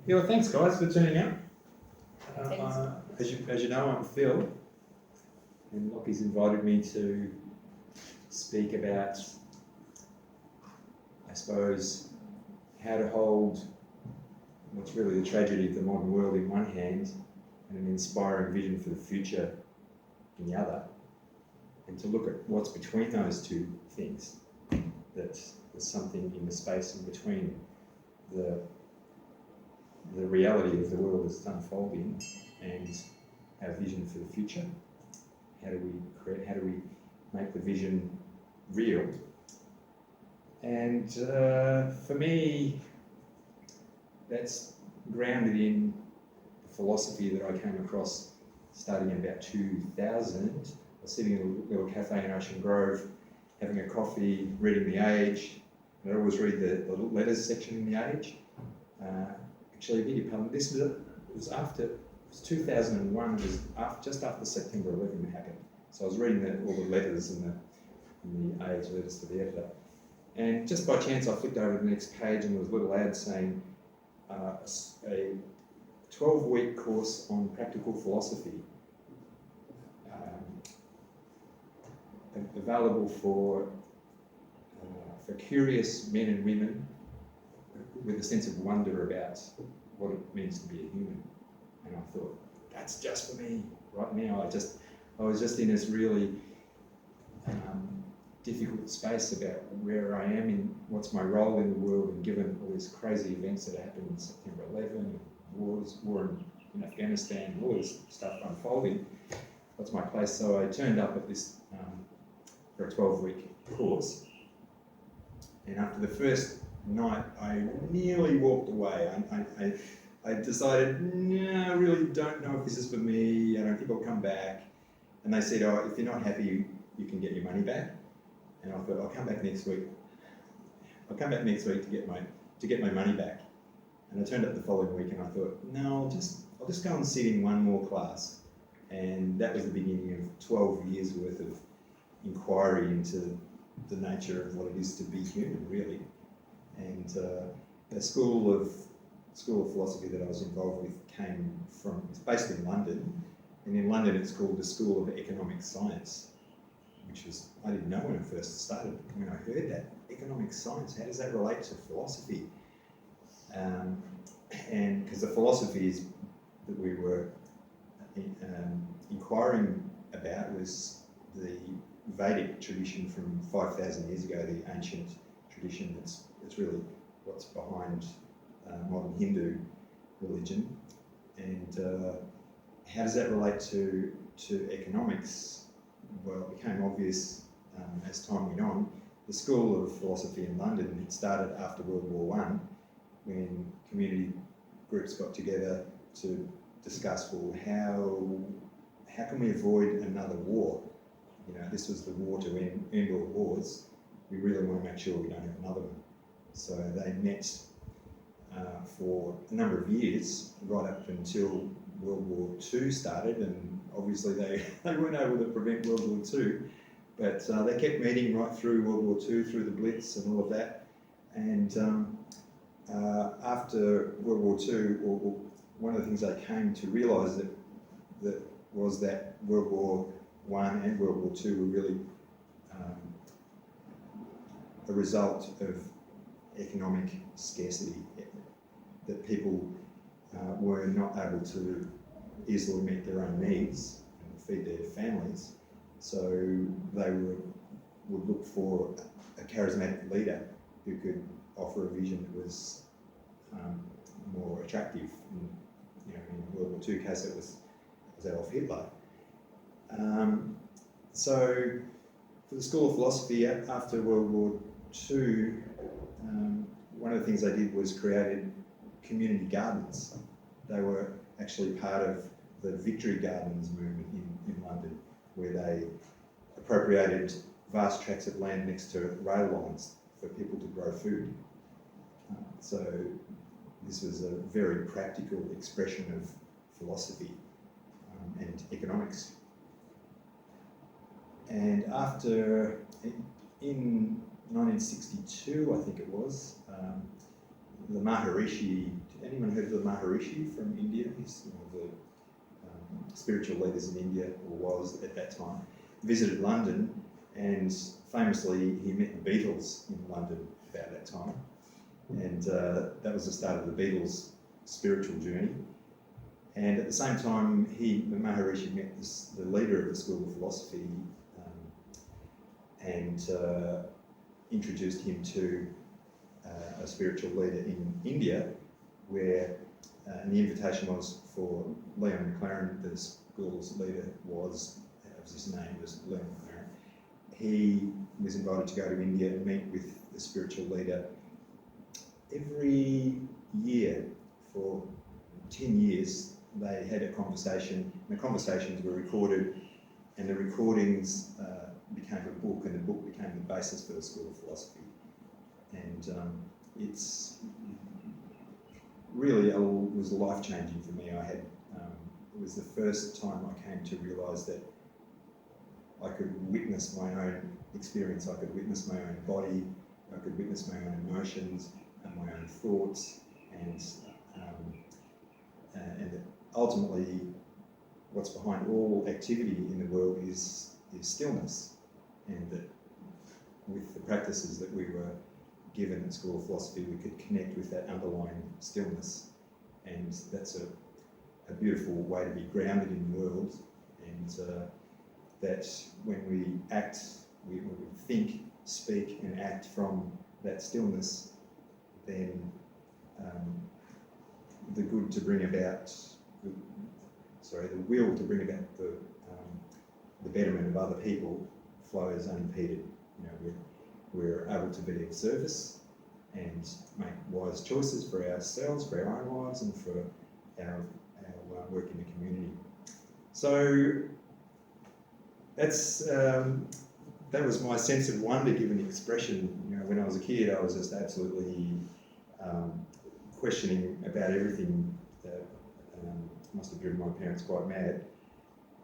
Yeah, well, thanks guys for turning up. Thanks. As you know, I'm Phil, and Lockie's invited me to speak about, I suppose, how to hold what's really the tragedy of the modern world in one hand and an inspiring vision for the future in the other, and to look at what's between those two things, that there's something in the space in between the reality of the world that's unfolding and our vision for the future. How do we make the vision real? And for me, that's grounded in the philosophy that I came across starting in about 2000. I was sitting in a little cafe in Ocean Grove, having a coffee, reading The Age. And I always read the little letters section in The Age. Actually, I beg your pardon, it was 2001, it was just after September 11 happened. So I was reading all the letters in the Age letters to the editor. And just by chance, I flicked over to the next page and there was a little ad saying a 12-week course on practical philosophy available for curious men and women with a sense of wonder about what it means to be a human. And I thought, that's just for me right now. I was just in this really difficult space about where I am in what's my role in the world, and given all these crazy events that happened in September 11, war in Afghanistan, all this stuff unfolding, what's my place? So I turned up at this for a 12-week course, and after the first night, I nearly walked away. I decided, no, I really don't know if this is for me. I don't think I'll come back. And they said, oh, if you're not happy, you can get your money back. And I thought, I'll come back next week. I'll come back next week to get my money back. And I turned up the following week and I thought, no, I'll just go and sit in one more class. And that was the beginning of 12 years worth of inquiry into the nature of what it is to be human, really. And the school of philosophy that I was involved with it's based in London, and in London it's called the School of Economic Science, which was, I didn't know when I first started, when I heard that, economic science, how does that relate to philosophy? And because the philosophies that we were inquiring about was the Vedic tradition from 5,000 years ago, the ancient tradition that's really what's behind modern Hindu religion, and how does that relate to economics? Well, it became obvious as time went on. The School of Philosophy in London had started after World War I, when community groups got together to discuss, well, how can we avoid another war? You know, this was the war to end all wars. We really want to make sure we don't have another one. So they met for a number of years, right up until World War II started, and obviously they weren't able to prevent World War II, but they kept meeting right through World War II, through the Blitz and all of that. And after World War II, one of the things they came to realise was that World War I and World War II were really a result of economic scarcity, that people were not able to easily meet their own needs and feed their families, so they would look for a charismatic leader who could offer a vision that was more attractive. In World War II case, it was Adolf Hitler. So for the School of Philosophy, after World War II, one of the things they did was created community gardens. They were actually part of the Victory Gardens movement in London, where they appropriated vast tracts of land next to rail lines for people to grow food. So this was a very practical expression of philosophy and economics. And in 1962, I think it was, the Maharishi. Anyone heard of the Maharishi from India? He's one of the spiritual leaders in India, or was at that time. Visited London, and famously he met the Beatles in London about that time, and that was the start of the Beatles' spiritual journey. And at the same time, the Maharishi met the leader of the School of Philosophy and introduced him to a spiritual leader in India, where and the invitation was for Leon McLaren, the school's leader his name was Leon McLaren. He was invited to go to India and meet with the spiritual leader every year for 10 years. They had a conversation, and the conversations were recorded, and the recordings became a book, and the book became the basis for the School of Philosophy. And it's really was life-changing for me. It was the first time I came to realise that I could witness my own experience, I could witness my own body, I could witness my own emotions and my own thoughts, and that ultimately what's behind all activity in the world is stillness, and that with the practices that we were given at School of Philosophy, we could connect with that underlying stillness, and that's a beautiful way to be grounded in the world, and that when we act, when we think, speak and act from that stillness, then the good to bring about, the will to bring about the betterment of other people flows unimpeded. You know, we're able to be of service and make wise choices for ourselves, for our own lives, and for our work in the community. So that was my sense of wonder given the expression. You know, when I was a kid, I was just absolutely questioning about everything that must have driven my parents quite mad.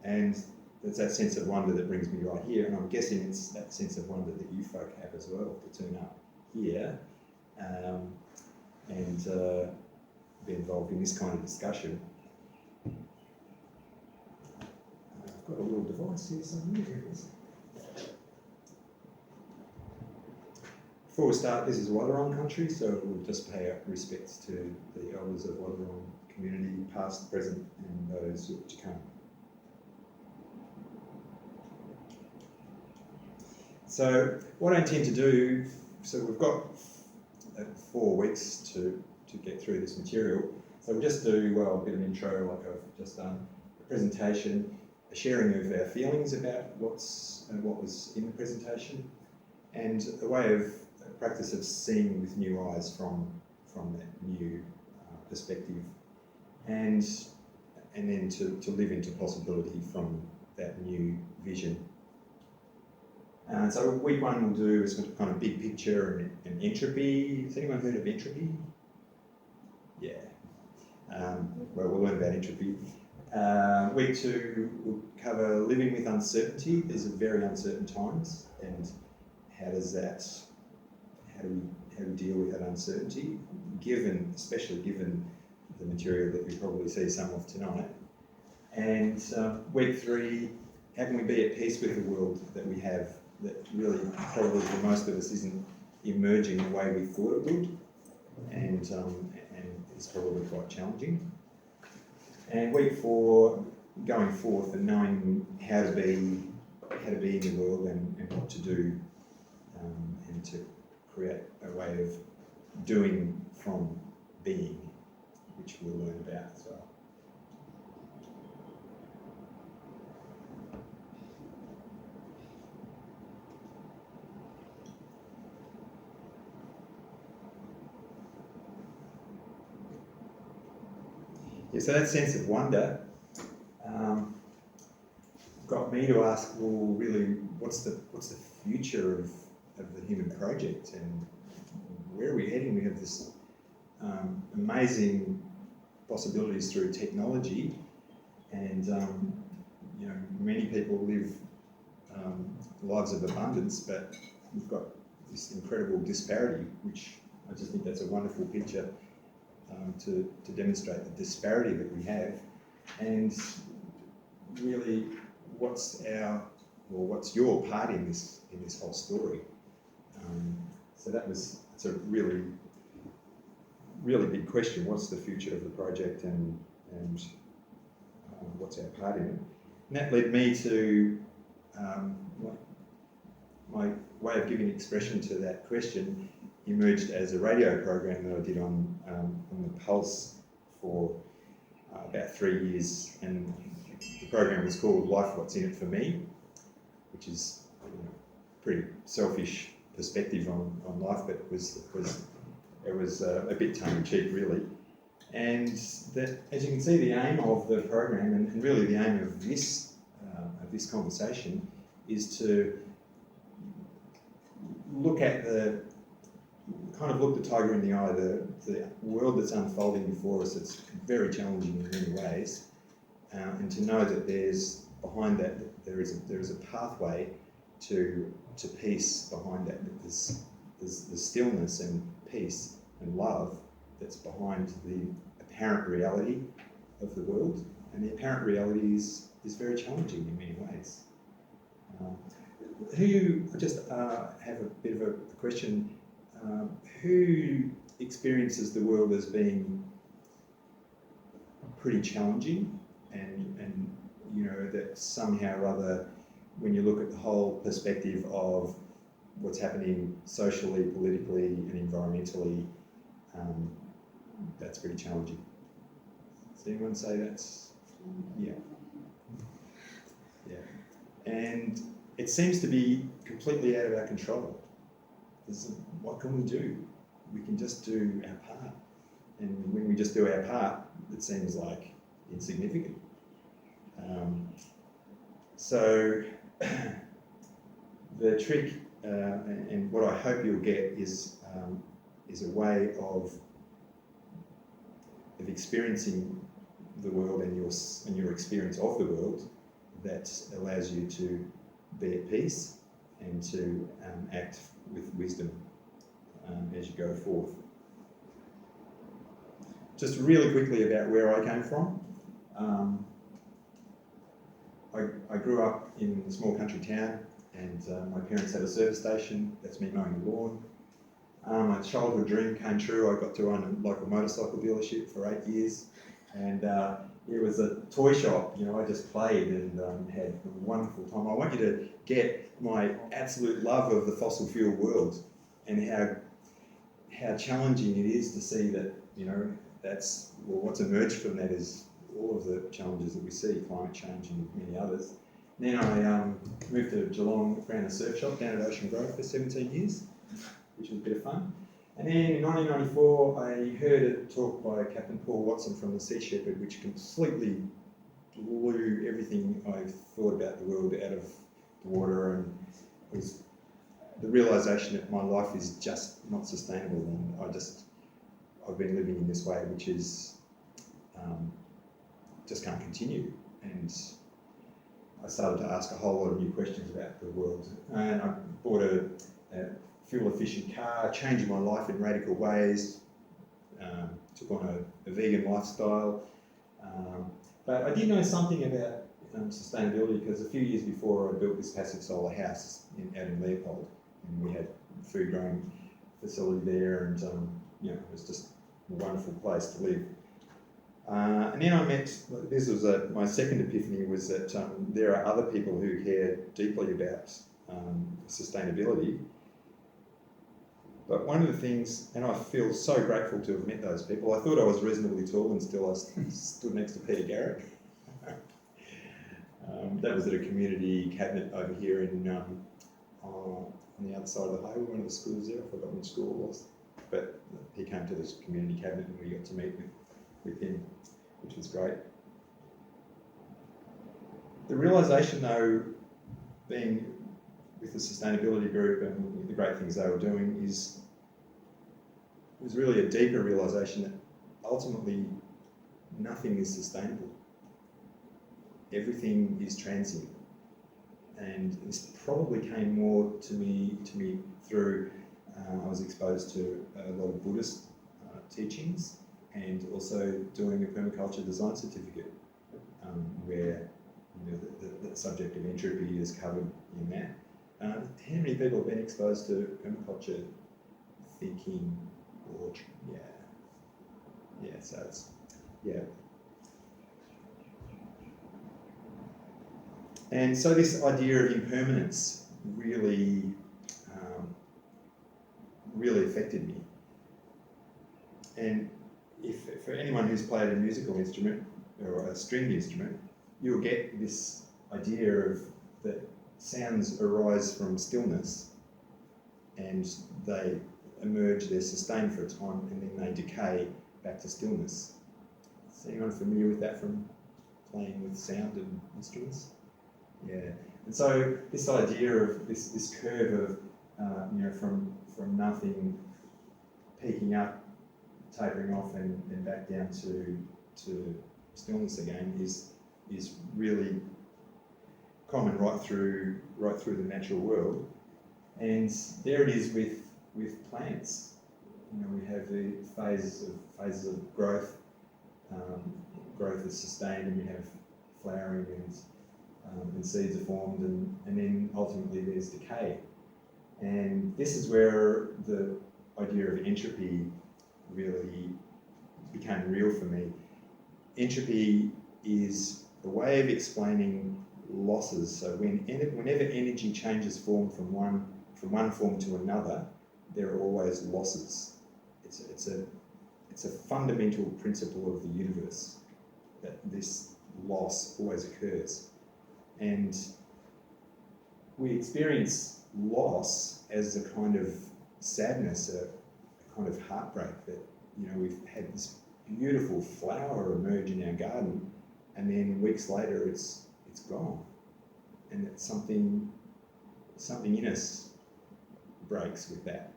And it's that sense of wonder that brings me right here, and I'm guessing it's that sense of wonder that you folk have as well, to turn up here and be involved in this kind of discussion. I've got a little device here somewhere. Here it is. Before we start, this is Wadawurrung country, so we'll just pay our respects to the elders of Wadawurrung community, past, present, and those yet to come. So what I intend to do, so we've got 4 weeks to get through this material. So we'll just do, a bit of an intro like I've just done, a presentation, a sharing of our feelings about what was in the presentation, and a way of a practice of seeing with new eyes from that new perspective, and then to live into possibility from that new vision. So week 1 we'll do is kind of big picture and entropy. Has anyone heard of entropy? Yeah. Well, we'll learn about entropy. Week 2 we'll cover living with uncertainty. These are very uncertain times, and how do we deal with that uncertainty, especially given the material that we probably see some of tonight. And week 3, how can we be at peace with the world that we have, that really probably for most of us isn't emerging the way we thought it would, and is probably quite challenging. And week 4, going forth and knowing how to be in the world and what to do, and to create a way of doing from being, which we'll learn about as well. Yeah, so that sense of wonder got me to ask, well, really, what's the future of the human project, and where are we heading? We have this amazing possibilities through technology, and many people live lives of abundance, but we've got this incredible disparity, which I just think that's a wonderful picture to demonstrate the disparity that we have, and really what's your part in this whole story. So it's a really big question. What's the future of the project, and what's our part in it? And that led me to my way of giving expression to that question emerged as a radio program that I did on the Pulse for about 3 years, and the program was called Life What's in It for Me, which is a pretty selfish perspective on life, but it was a bit tongue-in-cheek really. And that, as you can see, the aim of the program, and really the aim of this conversation, is to look the tiger in the eye, the world that's unfolding before us. It's very challenging in many ways, and to know that behind that there is a pathway to peace behind that. There's the stillness and peace and love that's behind the apparent reality of the world, and the apparent reality is very challenging in many ways. I just have a bit of a question. Who experiences the world as being pretty challenging, and that somehow or other, when you look at the whole perspective of what's happening socially, politically and environmentally, that's pretty challenging? Does anyone say that's... Yeah. And it seems to be completely out of our control. What can we do? We can just do our part. And when we just do our part, it seems like insignificant. So the trick, and what I hope you'll get, is a way of experiencing the world and your experience of the world that allows you to be at peace and to act with wisdom as you go forth. Just really quickly about where I came from. I grew up in a small country town, and my parents had a service station. That's me mowing the lawn. My childhood dream came true. I got to run a local motorcycle dealership for 8 years, and it was a toy shop. I just played and had a wonderful time. I want you to get my absolute love of the fossil fuel world, and how challenging it is to see that, what's emerged from that is all of the challenges that we see, climate change and many others. Then I moved to Geelong, ran a surf shop down at Ocean Grove for 17 years, which was a bit of fun. And then in 1994, I heard a talk by Captain Paul Watson from the Sea Shepherd, which completely blew everything I thought about the world out of the water, and it was the realisation that my life is just not sustainable, and I've been living in this way, which is just can't continue. And I started to ask a whole lot of new questions about the world, and I bought a fuel-efficient car, changed my life in radical ways, took on a vegan lifestyle, but I did know something about sustainability, because a few years before I built this passive solar house out in Leopold, and we had a food growing facility there, and it was just a wonderful place to live. And then I met, this was my second epiphany, was that there are other people who care deeply about sustainability. But one of the things, and I feel so grateful to have met those people. I thought I was reasonably tall, and still I stood next to Peter Garrett. That was at a community cabinet over here on the other side of the highway, one of the schools there. I forgot which school it was. But he came to this community cabinet, and we got to meet with him, which was great. The realisation, though, being with the sustainability group and the great things they were doing, was really a deeper realisation that ultimately nothing is sustainable. Everything is transient, and this probably came more to me through I was exposed to a lot of Buddhist teachings, and also doing a permaculture design certificate, where the subject of entropy is covered in that. How many people have been exposed to permaculture thinking, or so it's, And so this idea of impermanence really affected me. And if for anyone who's played a musical instrument or a stringed instrument, you'll get this idea of that sounds arise from stillness, and they emerge, they're sustained for a time, and then they decay back to stillness. Is anyone familiar with that from playing with sound and instruments? Yeah. And so this idea of this curve of from nothing, peaking up, tapering off, and back down to stillness again is really common right through the natural world. And there it is with plants. We have the phases of growth. Growth is sustained, and we have flowering, and seeds are formed, and then ultimately there's decay. And this is where the idea of entropy really became real for me. Entropy is a way of explaining losses. So whenever energy changes form from one form to another, there are always losses. It's a fundamental principle of the universe that this loss always occurs. And we experience loss as a kind of sadness, a kind of heartbreak that, we've had this beautiful flower emerge in our garden, and then weeks later it's gone. And that something in us breaks with that.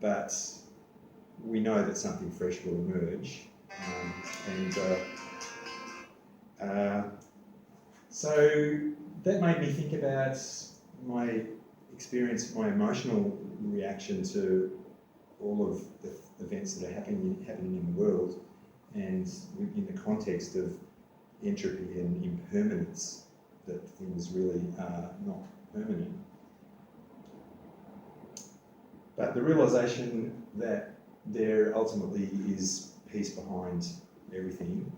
But we know that something fresh will emerge. So that made me think about my experience, my emotional reaction to all of the events that are happening in the world, and in the context of entropy and impermanence, that things really are not permanent. But the realisation that there ultimately is peace behind everything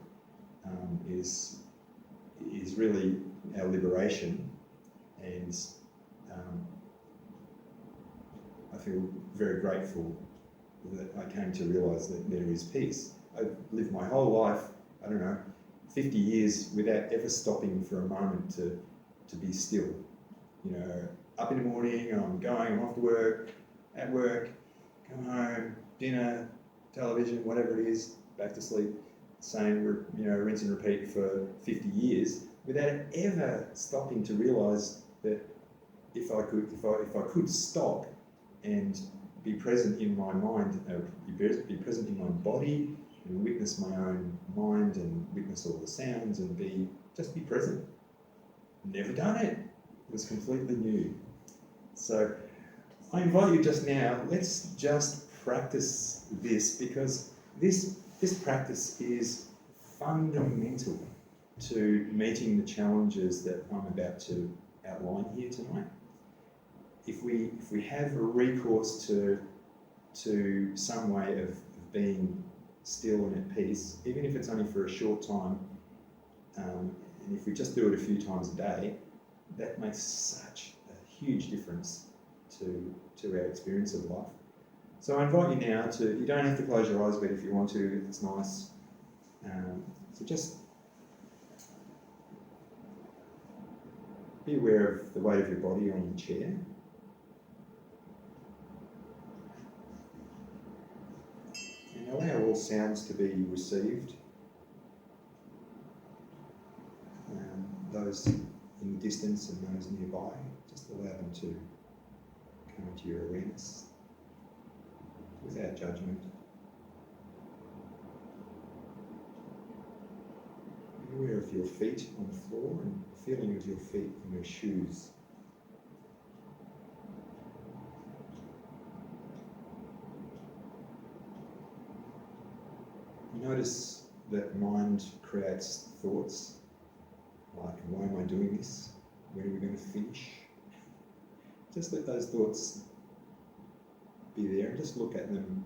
is really our liberation, and I feel very grateful that I came to realise that there is peace. I've lived my whole life, 50 years without ever stopping for a moment to be still. Up in the morning, I'm off to work, at work, come home, dinner, television, whatever it is, back to sleep. Same, rinse and repeat for 50 years without ever stopping to realise that if I could stop and be present in my mind, be present in my body, and witness my own mind, and witness all the sounds, and just be present. Never done it. It was completely new. So I invite you just now, let's just practice this, because this practice is fundamental to meeting the challenges that I'm about to outline here tonight. If we have a recourse to some way of being still and at peace, even if it's only for a short time, and if we just do it a few times a day, that makes such a huge difference to our experience of life. So I invite you now you don't have to close your eyes, but if you want to, it's nice. So just be aware of the weight of your body on your chair. And allow all sounds to be received. Those in the distance and those nearby, just allow them to come into your awareness without judgment. Be aware of your feet on the floor and the feeling of your feet in your shoes. you notice that mind creates thoughts like, why am I doing this? When are we going to finish? Just let those thoughts be there and just look at them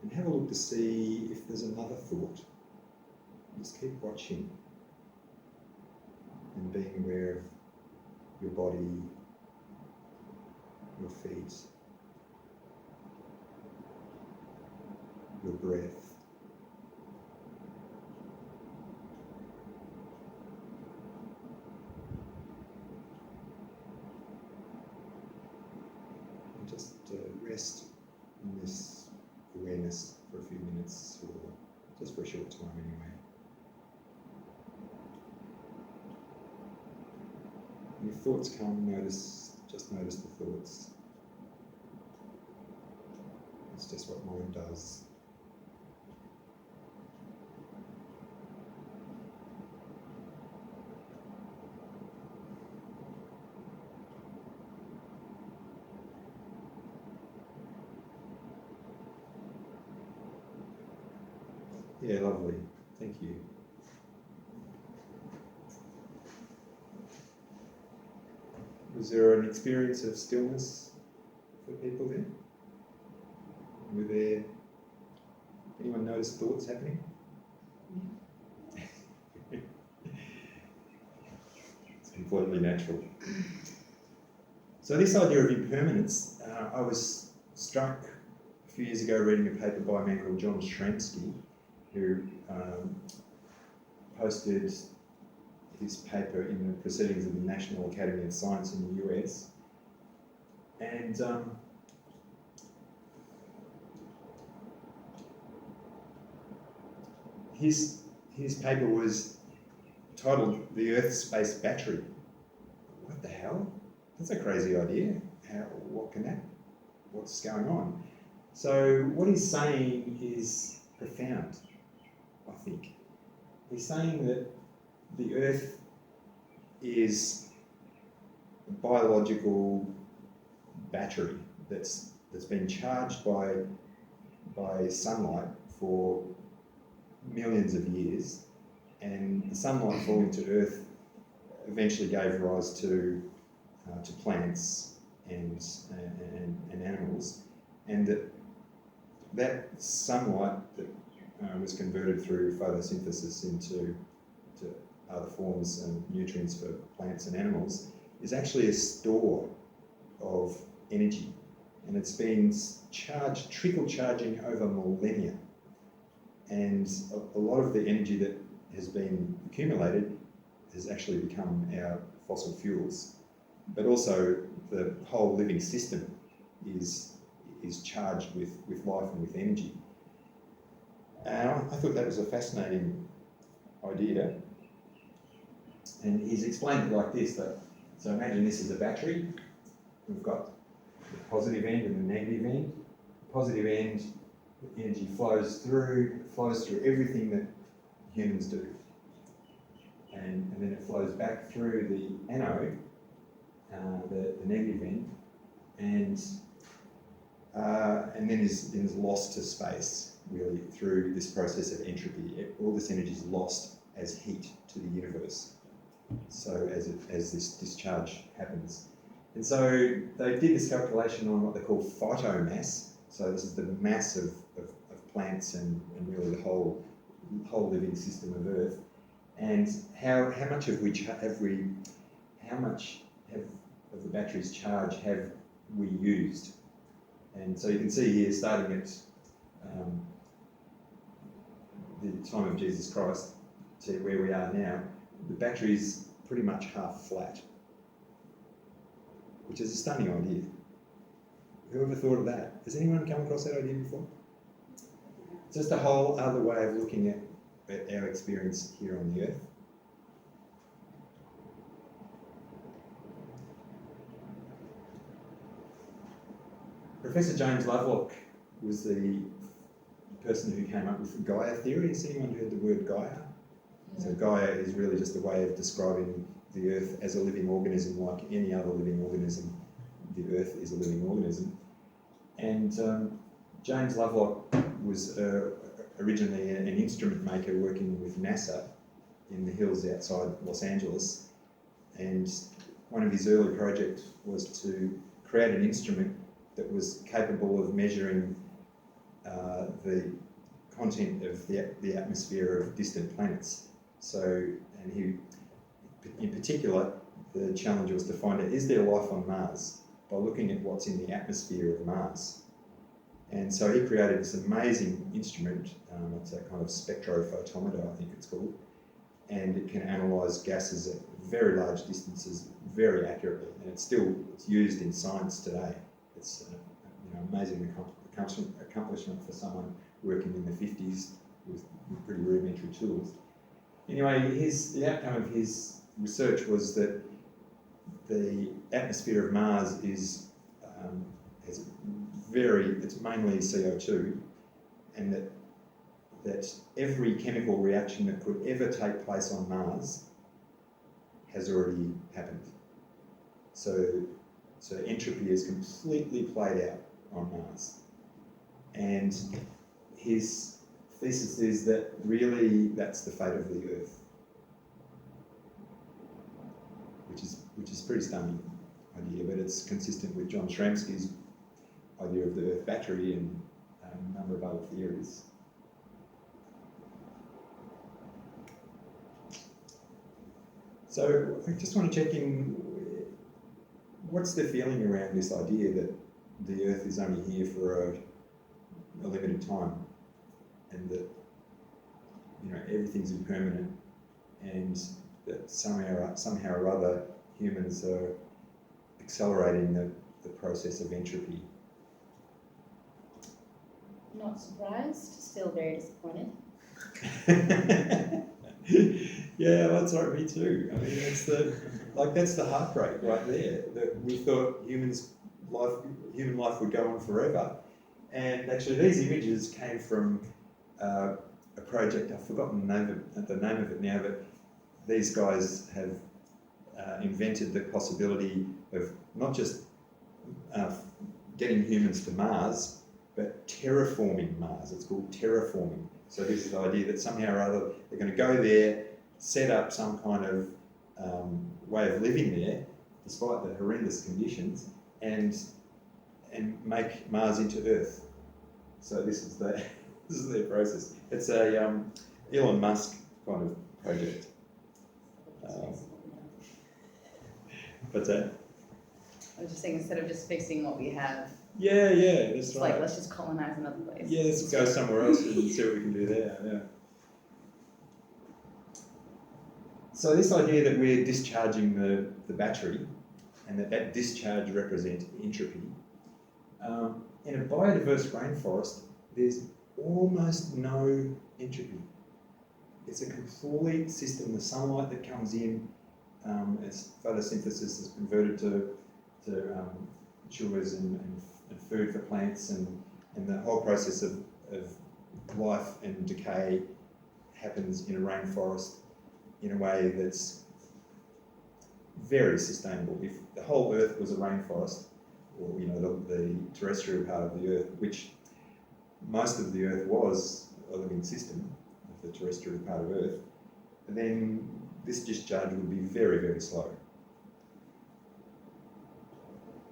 and have a look to see if there's another thought. Just keep watching and being aware of your body, your feet, your breath. And just rest in this awareness for a few minutes, or just for a short time anyway. And if thoughts come, just notice the thoughts. It's just what mind does. Yeah, lovely. Thank you. Was there an experience of stillness for people there? Were there, anyone notice thoughts happening? It's completely natural. So this idea of impermanence, I was struck a few years ago reading a paper by a man called John Shramsky, who posted his paper in the Proceedings of the National Academy of Science in the US. And his paper was titled "The Earth's Space Battery." What the hell? That's a crazy idea. What's going on? So what he's saying is profound, I think. He's saying that the Earth is a biological battery that's been charged by sunlight for millions of years, and the sunlight falling to Earth eventually gave rise to plants and animals, and that sunlight that was converted through photosynthesis into other forms and nutrients for plants and animals is actually a store of energy, and it's been trickle charging over millennia, and a lot of the energy that has been accumulated has actually become our fossil fuels, but also the whole living system is charged with life and with energy. And I thought that was a fascinating idea. And he's explained it like this, so imagine this is a battery. We've got the positive end and the negative end. The positive end, the energy flows through everything that humans do. And then it flows back through the anode, the negative end, and then is lost to space, really, through this process of entropy. All this energy is lost as heat to the universe. So as this discharge happens. And so they did this calculation on what they call phytomass. So this is the mass of plants and really the whole living system of Earth. And how much of the battery's charge have we used? And so you can see here, starting at the time of Jesus Christ to where we are now, the battery's pretty much half flat, which is a stunning idea. Whoever thought of that? Has anyone come across that idea before? It's just a whole other way of looking at our experience here on the Earth. Professor James Lovelock was the person who came up with the Gaia theory. Has anyone heard the word Gaia? Yeah. So Gaia is really just a way of describing the Earth as a living organism, like any other living organism. The Earth is a living organism. And James Lovelock was a originally an instrument maker working with NASA in the hills outside Los Angeles, and one of his early projects was to create an instrument that was capable of measuring the content of the atmosphere of distant planets. So, and he, in particular, the challenge was to find out, is there life on Mars by looking at what's in the atmosphere of Mars? And so he created this amazing instrument, it's a kind of spectrophotometer, I think it's called, and it can analyse gases at very large distances very accurately, and it's used in science today. It's amazing accomplishment for someone working in the 50s with pretty rudimentary tools. Anyway, the outcome of his research was that the atmosphere of Mars is it's mainly CO2, and that every chemical reaction that could ever take place on Mars has already happened. So entropy is completely played out on Mars. And his thesis is that really that's the fate of the Earth, which is pretty stunning idea, but it's consistent with John Shramsky's idea of the Earth battery and a number of other theories. So I just want to check in, what's the feeling around this idea that the Earth is only here for a limited time, and that everything's impermanent, and that somehow or other humans are accelerating the process of entropy? Not surprised, still very disappointed. Yeah, that's right, me too. I mean, that's the heartbreak right there. That we thought human life would go on forever, and actually these images came from a project. I've forgotten the name of it now, but these guys have invented the possibility of not just getting humans to Mars, but terraforming Mars. It's called terraforming. So this is the idea that somehow or other they're going to go there, set up some kind of way of living there, despite the horrendous conditions, and make Mars into Earth. So this is their process. It's a Elon Musk kind of project. What's that? I was just saying, instead of just fixing what we have, Yeah, that's it's right. like, let's just colonize another place. Yeah, let's go somewhere else and see what we can do there. Yeah. So this idea that we're discharging the battery, and that discharge represents entropy. In a biodiverse rainforest, there's almost no entropy. It's a complete system. The sunlight that comes in, as photosynthesis is converted to sugars and food for plants, and the whole process of life and decay happens in a rainforest in a way that's very sustainable. If the whole Earth was a rainforest, or the terrestrial part of the Earth, which most of the Earth was a living system of the terrestrial part of Earth, then this discharge would be very, very slow.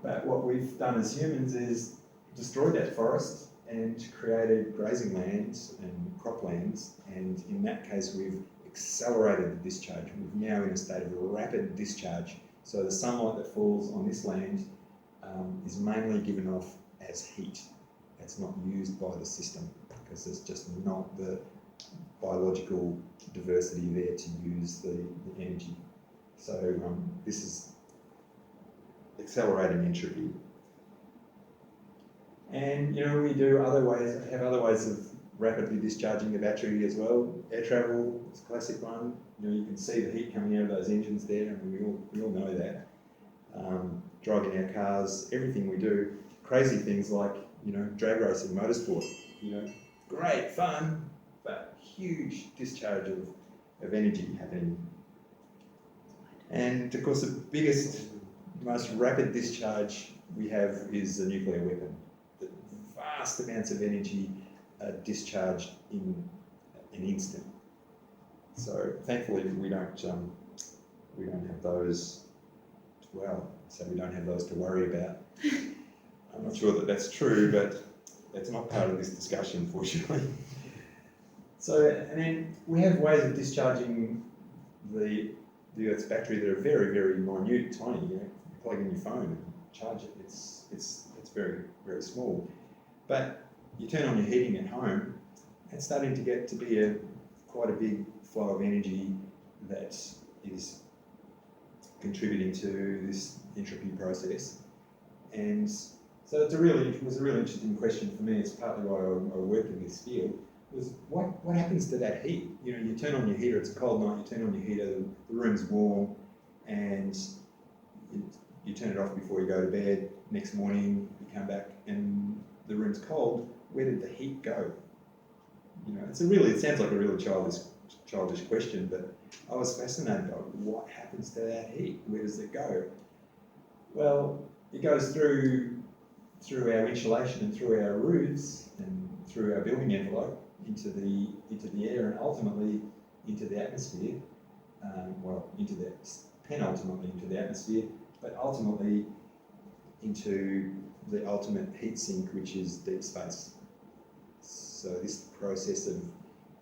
But what we've done as humans is destroyed that forest and created grazing lands and croplands, and in that case we've accelerated the discharge. We're now in a state of rapid discharge. So the sunlight that falls on this land is mainly given off as heat. It's not used by the system because there's just not the biological diversity there to use the energy. So this is accelerating entropy. And we have other ways of rapidly discharging the battery as well. Air travel is a classic one. You can see the heat coming out of those engines there, and we all know that. Driving our cars, everything we do, crazy things like drag racing, motorsport. Great fun, but huge discharge of energy happening. And of course, the biggest, most rapid discharge we have is a nuclear weapon. The vast amounts of energy discharged in an instant. So thankfully we don't have those. Well, so we don't have those to worry about. I'm not sure that that's true, but it's not part of this discussion, fortunately. So, and then we have ways of discharging the Earth's battery that are very, very minute, tiny. You plug in your phone and charge it. It's very, very small. But you turn on your heating at home, it's starting to get to be quite a big flow of energy that is contributing to this entropy process. And so it was a really interesting question for me. It's partly why I work in this field. Was what happens to that heat? You turn on your heater, it's a cold night, you turn on your heater, the room's warm, and you turn it off before you go to bed. Next morning, you come back and the room's cold. Where did the heat go? It sounds like a really childish question, but I was fascinated by what happens to that heat. Where does it go? Well, it goes through our insulation and through our roofs and through our building envelope into the air and ultimately into the atmosphere. Penultimately into the atmosphere, but ultimately into the ultimate heat sink, which is deep space. So this process of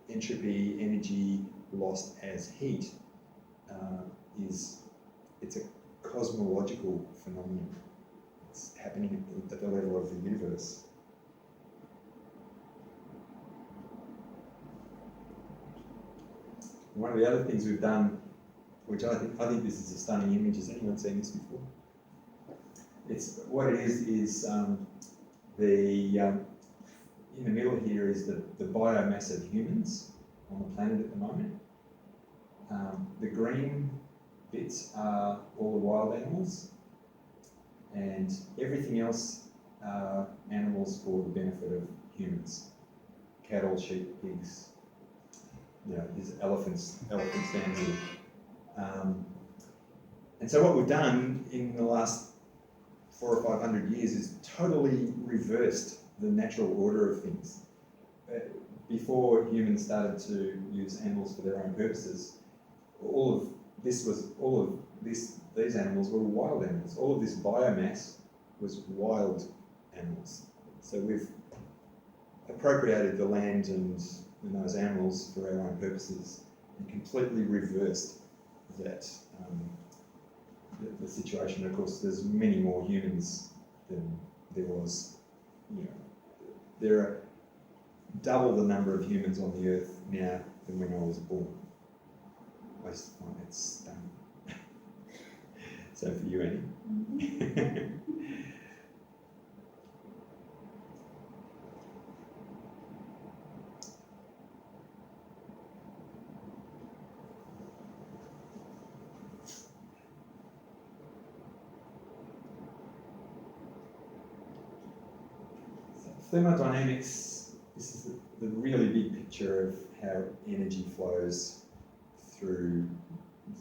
entropy, energy lost as heat, it's a cosmological phenomenon. It's happening at the level of the universe. One of the other things we've done, which I think this is a stunning image. Has anyone seen this before? What it is in the middle here is the biomass of humans on the planet at the moment. The green bits are all the wild animals, and everything else are animals for the benefit of humans. Cattle, sheep, pigs, there's elephants down here. And so what we've done in the last 400 or 500 years is totally reversed the natural order of things. Before humans started to use animals for their own purposes, these animals were wild animals. All of this biomass was wild animals. So we've appropriated the land and those animals for our own purposes and completely reversed that the situation. Of course, there's many more humans than there was. There are double the number of humans on the earth now than when I was born. I just find that stunning. So for you, Annie. Thermodynamics, this is the really big picture of how energy flows through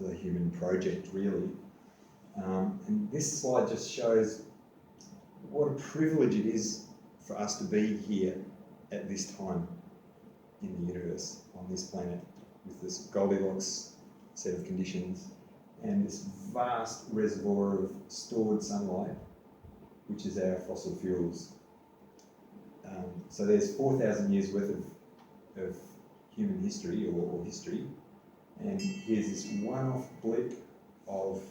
the human project, really. And this slide just shows what a privilege it is for us to be here at this time in the universe, on this planet, with this Goldilocks set of conditions and this vast reservoir of stored sunlight, which is our fossil fuels. So there's 4,000 years worth of human history or history, and here's this one-off blip of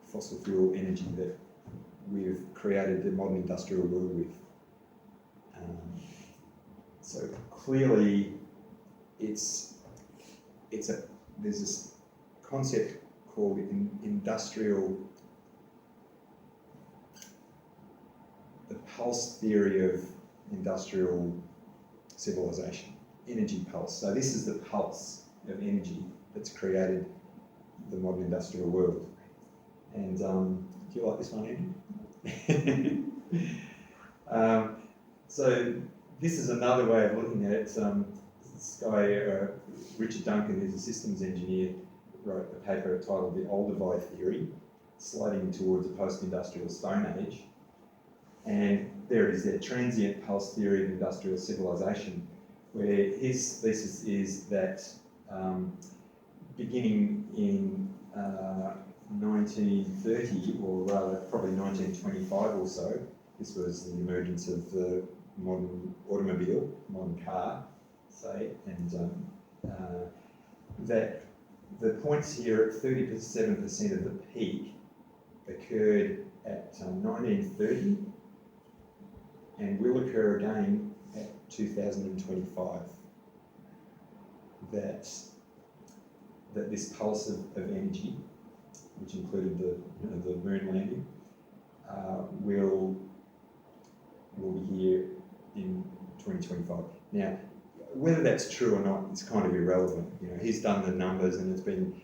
fossil fuel energy that we've created the modern industrial world with. So clearly, there's this concept called the pulse theory of industrial civilization, energy pulse. So this is the pulse of energy that's created the modern industrial world. And do you like this one, Andy? So this is another way of looking at it. This guy, Richard Duncan, who's a systems engineer, wrote a paper titled The Olduvai Theory, sliding towards a post-industrial Stone Age. And there it is there, transient pulse theory of industrial civilization, where his thesis is that beginning in 1930, or rather probably 1925 or so, this was the emergence of the modern automobile, modern car, say, and that the points here at 37% of the peak occurred at 1930 and will occur again at 2025. That this pulse of energy, which included the moon landing, will be here in 2025. Now, whether that's true or not, it's kind of irrelevant. You know, he's done the numbers, and it's been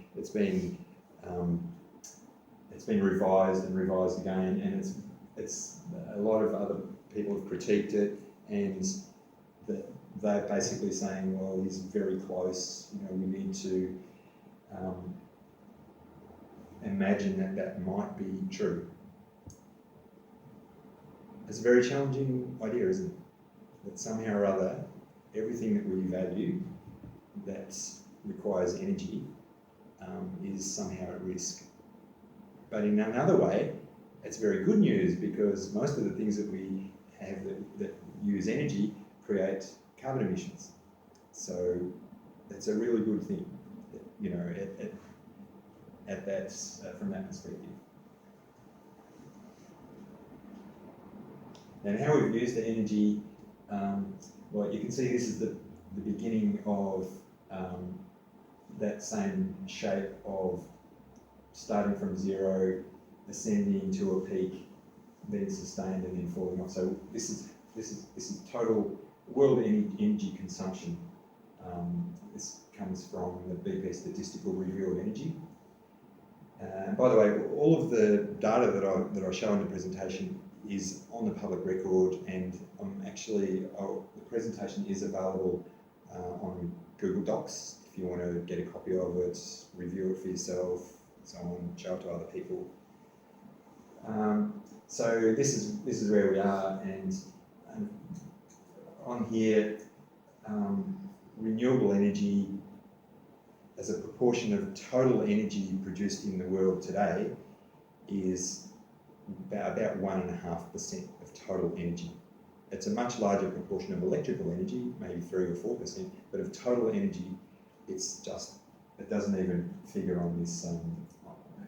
revised and revised again, and it's a lot of other people have critiqued it, and they're basically saying, well, he's very close. You know, we need to imagine that might be true. It's a very challenging idea, isn't it? That somehow or other, everything that we value that requires energy is somehow at risk. But in another way, it's very good news, because most of the things that we have that use energy create carbon emissions. So it's a really good thing, you know, at that from that perspective. And how we've used the energy, well, you can see this is the beginning of that same shape of starting from zero, ascending to a peak, then sustained and then falling off. So this is total world energy consumption. This comes from the BP Statistical Review of Energy. By the way, all of the data that I show in the presentation is on the public record, and the presentation is available on Google Docs if you want to get a copy of it, review it for yourself, so on, show it to other people. So this is where we are, and on here, renewable energy as a proportion of total energy produced in the world today is about 1.5% of total energy. It's a much larger proportion of electrical energy, maybe 3 or 4%, but of total energy, it doesn't even figure on this.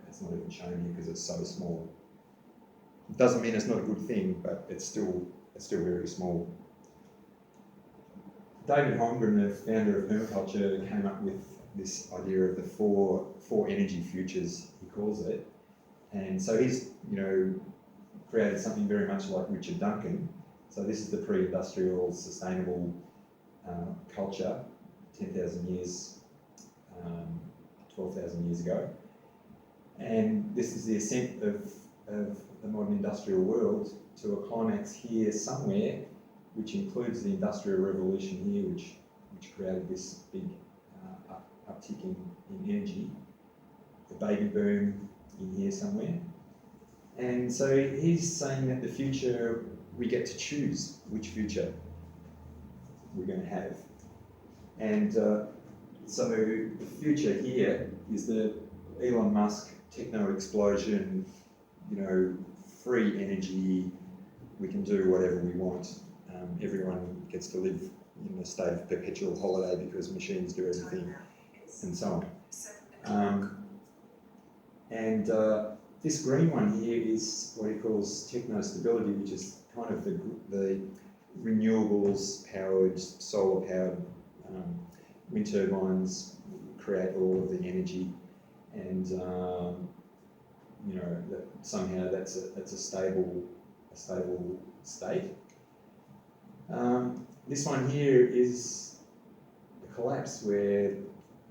It's not even shown here because it's so small. It doesn't mean it's not a good thing, but it's still very small. David Holmgren, the founder of permaculture, came up with this idea of the four energy futures, he calls it. And so he's, created something very much like Richard Duncan. So this is the pre-industrial sustainable culture, 10,000 years, 12,000 years ago. And this is the ascent of the modern industrial world to a climax here somewhere, which includes the Industrial Revolution here, which created this big uptick in energy, the baby boom in here somewhere. And so he's saying that the future, we get to choose which future we're going to have. And so the future here is the Elon Musk techno explosion, free energy, we can do whatever we want. Everyone gets to live in a state of perpetual holiday because machines do everything, and so on. This green one here is what he calls techno-stability, which is kind of the renewables-powered, solar-powered wind turbines create all of the energy, and that somehow that's a stable state. This one here is a collapse where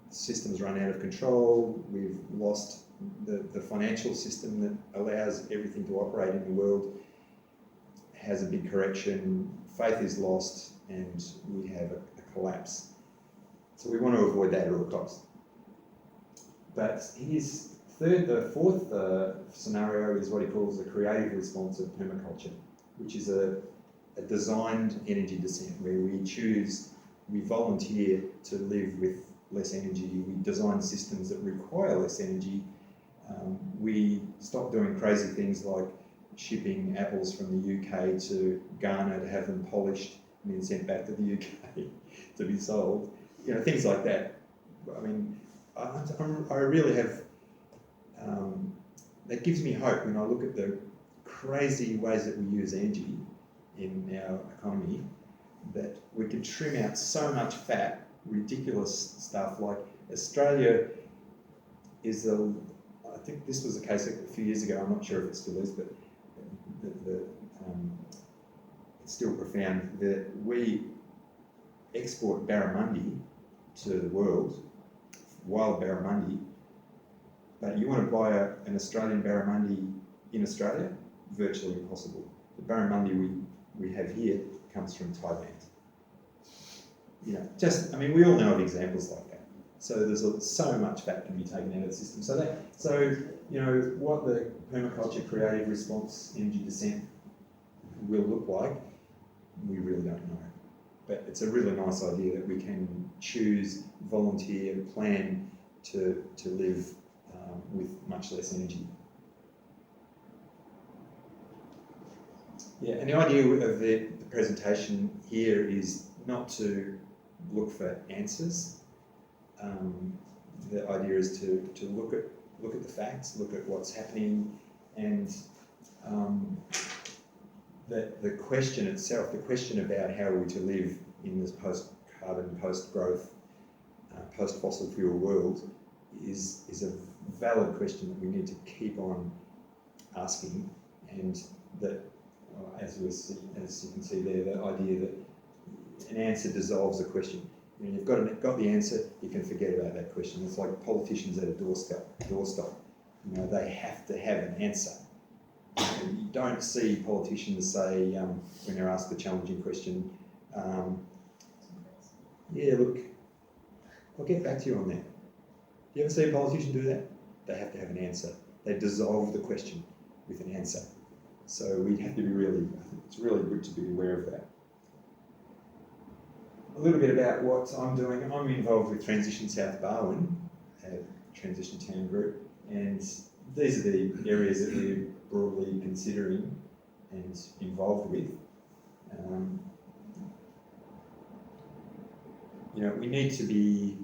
systems run out of control. We've lost the financial system that allows everything to operate in the world, has a big correction, faith is lost, and we have a collapse. So we want to avoid that at all costs. But the fourth scenario is what he calls the creative response of permaculture, which is a designed energy descent where we volunteer to live with less energy, we design systems that require less energy, we stop doing crazy things like shipping apples from the UK to Ghana to have them polished and then sent back to the UK to be sold, things like that. I mean, I really have, that gives me hope when I look at the crazy ways that we use energy in our economy, that we can trim out so much fat, ridiculous stuff like Australia is I think this was the case a few years ago, I'm not sure if it still is, but it's still profound that we export barramundi to the world, wild barramundi, but you want to buy an Australian barramundi in Australia, virtually impossible. The barramundi we have here comes from Thailand. We all know of examples like that. So there's so much fat can be taken out of the system. What the permaculture creative response energy descent will look like, we really don't know. But it's a really nice idea that we can choose, volunteer, plan to live with much less energy. Yeah, and the idea of the presentation here is not to look for answers. The idea is to look at the facts, look at what's happening, and the question itself, the question about how are we to live in this post-carbon, post-growth, post-fossil fuel world is a valid question that we need to keep on asking, and that, as you can see there, the idea that an answer dissolves a question. You've got the answer, you can forget about that question. It's like politicians at a doorstop. They have to have an answer. And you don't see politicians say, when they're asked a challenging question, yeah, look, I'll get back to you on that. You ever see a politician do that? They have to have an answer. They dissolve the question with an answer. So we have to be it's really good to be aware of that. A little bit about what I'm doing. I'm involved with Transition South Barwon, a transition town group, and these are the areas that we're broadly considering and involved with. We need to be,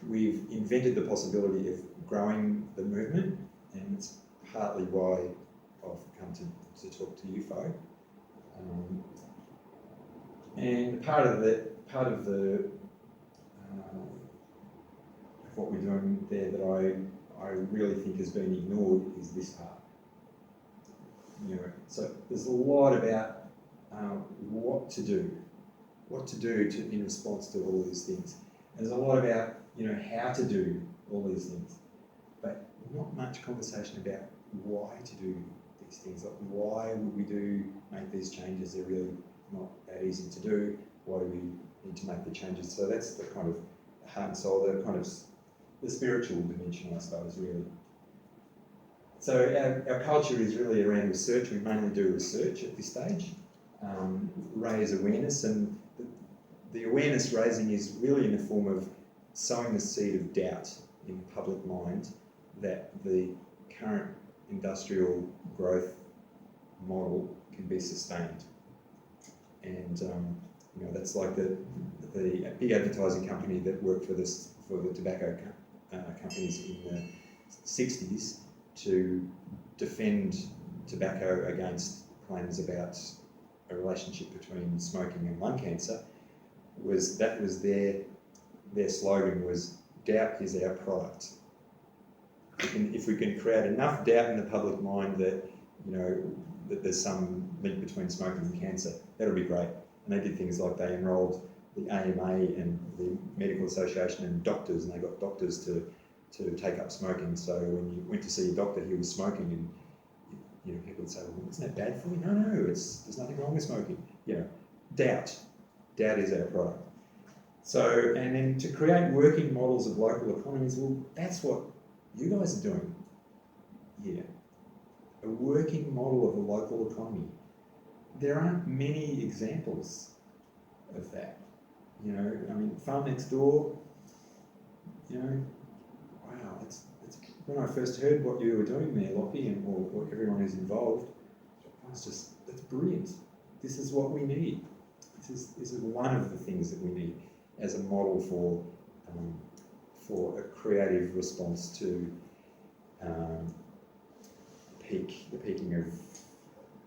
we've invented the possibility of growing the movement, and it's partly why I've come to talk to you folk. And part of what we're doing there that I really think has been ignored is this part. So there's a lot about what to do in response to all these things. There's a lot about how to do all these things, but not much conversation about why to do these things. Like, why would we make these changes? They're really not that easy to do. Why do we need to make the changes? So that's the kind of heart and soul, the kind of the spiritual dimension, I suppose, really. So our culture is really around research. We mainly do research at this stage, raise awareness, and the awareness raising is really in the form of sowing the seed of doubt in the public mind that the current industrial growth model can be sustained. And that's like the big advertising company that worked for the tobacco companies in the 60s to defend tobacco against claims about a relationship between smoking and lung cancer. That was their slogan was, doubt is our product. If we can create enough doubt in the public mind that that there's some link between smoking and cancer, that'll be great. And they did things like they enrolled the AMA and the Medical Association and doctors, and they got doctors to take up smoking. So when you went to see a doctor, he was smoking, and people would say, well, isn't that bad for you? No, there's nothing wrong with smoking. Doubt is our product. So, and then to create working models of local economies, well, that's what you guys are doing here. A working model of a local economy. there aren't many examples of that. You know, I mean, Farm Next Door, you know, wow, it's when I first heard what you were doing there, Lockie, and or everyone who's involved, I was just, that's brilliant. This is what we need. This is one of the things that we need as a model for a creative response to the peaking of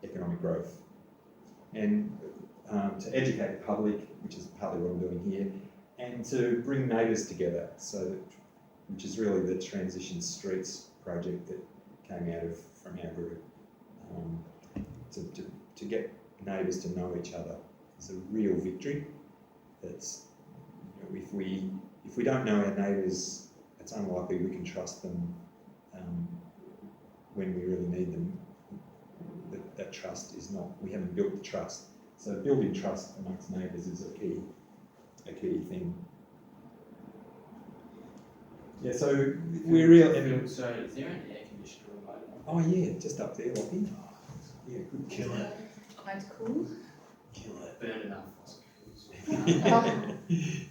economic growth. And to educate the public, which is partly what I'm doing here, and to bring neighbours together, which is really the Transition Streets project that came out from our group, to get neighbours to know each other is a real victory. That's, you know, if we don't know our neighbours, it's unlikely we can trust them when we really need them. That trust is not, we haven't built the trust. So building trust amongst neighbours is a key thing. Yeah, so we're real. So is there an air conditioner remote? Oh yeah, just up there, Lockie. Yeah, good killer. Quite cool. Killer. Burn enough fossil fuels.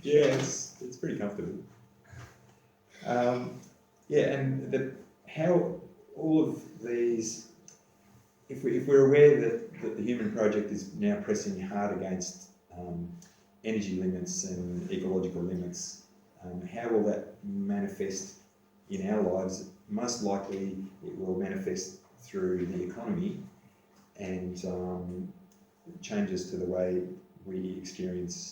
Yeah, it's pretty comfortable. Yeah, and how all of these, if we're aware that the Human Project is now pressing hard against energy limits and ecological limits, how will that manifest in our lives? Most likely it will manifest through the economy and changes to the way we experience